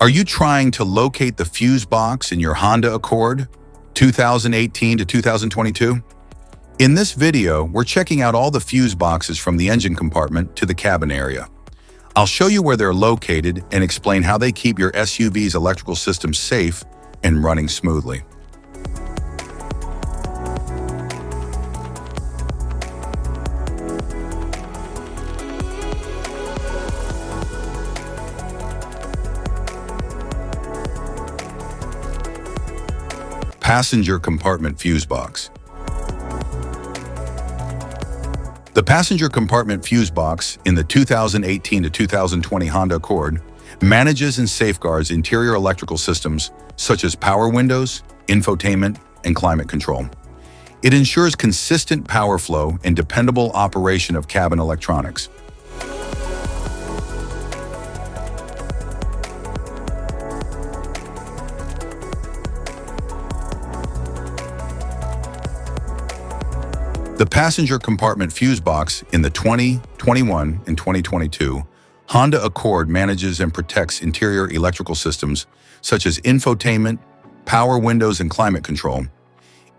Are you trying to locate the fuse box in your Honda Accord 2018 to 2022? In this video, we're checking out all the fuse boxes from the engine compartment to the cabin area. I'll show you where they're located and explain how they keep your SUV's electrical system safe and running smoothly. Passenger compartment fuse box. The passenger compartment fuse box in the 2018 to 2020 Honda Accord manages and safeguards interior electrical systems such as power windows, infotainment, and climate control. It ensures consistent power flow and dependable operation of cabin electronics. The passenger compartment fuse box in the 2021 and 2022 Honda Accord manages and protects interior electrical systems such as infotainment, power windows, and climate control.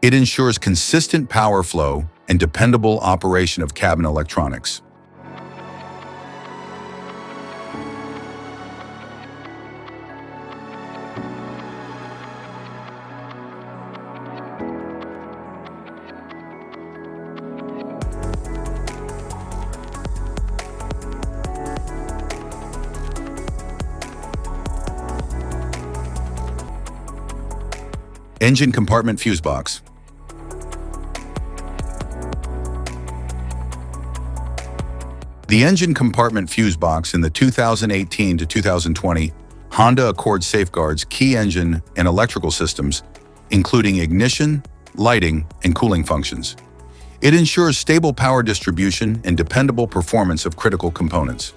It ensures consistent power flow and dependable operation of cabin electronics. Engine compartment fuse box. The engine compartment fuse box in the 2018 to 2020 Honda Accord safeguards key engine and electrical systems, including ignition, lighting, and cooling functions. It ensures stable power distribution and dependable performance of critical components.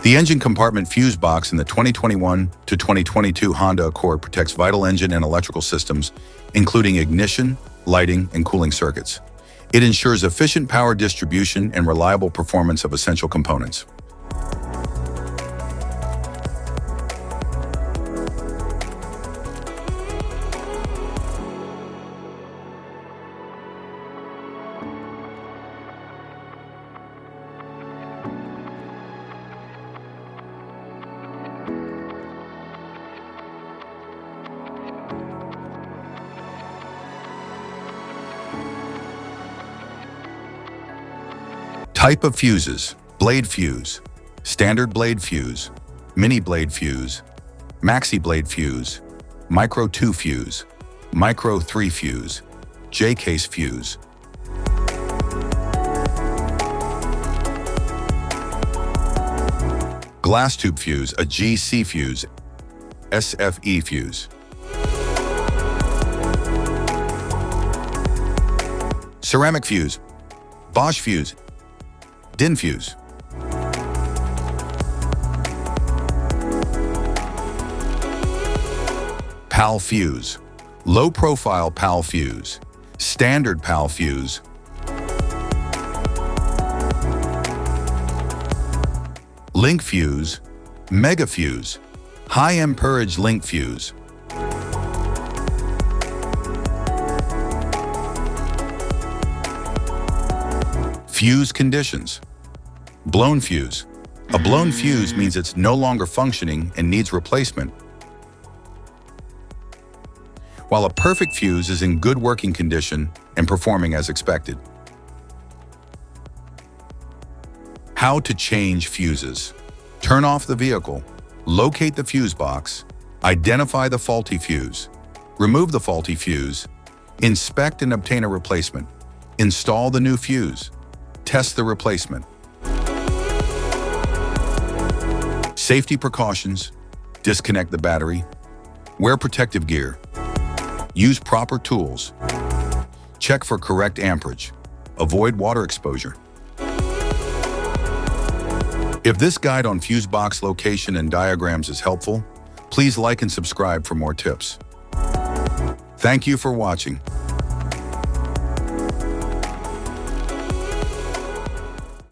The engine compartment fuse box in the 2021 to 2022 Honda Accord protects vital engine and electrical systems, including ignition, lighting, and cooling circuits. It ensures efficient power distribution and reliable performance of essential components. Type of fuses: blade fuse, standard blade fuse, mini blade fuse, maxi blade fuse, micro 2 fuse, micro 3 fuse, J-case fuse. Glass tube fuse, a GC fuse, SFE fuse. Ceramic fuse, Bosch fuse, DIN fuse. PAL fuse, low profile PAL fuse, standard PAL fuse. Link fuse, mega fuse, high amperage link fuse. Fuse conditions. Blown fuse. A blown fuse means it's no longer functioning and needs replacement, while a perfect fuse is in good working condition and performing as expected. How to change fuses. Turn off the vehicle, locate the fuse box, identify the faulty fuse, remove the faulty fuse, inspect and obtain a replacement, install the new fuse, test the replacement. Safety precautions: disconnect the battery, wear protective gear, use proper tools, check for correct amperage, avoid water exposure. If this guide on fuse box location and diagrams is helpful, please like and subscribe for more tips. Thank you for watching.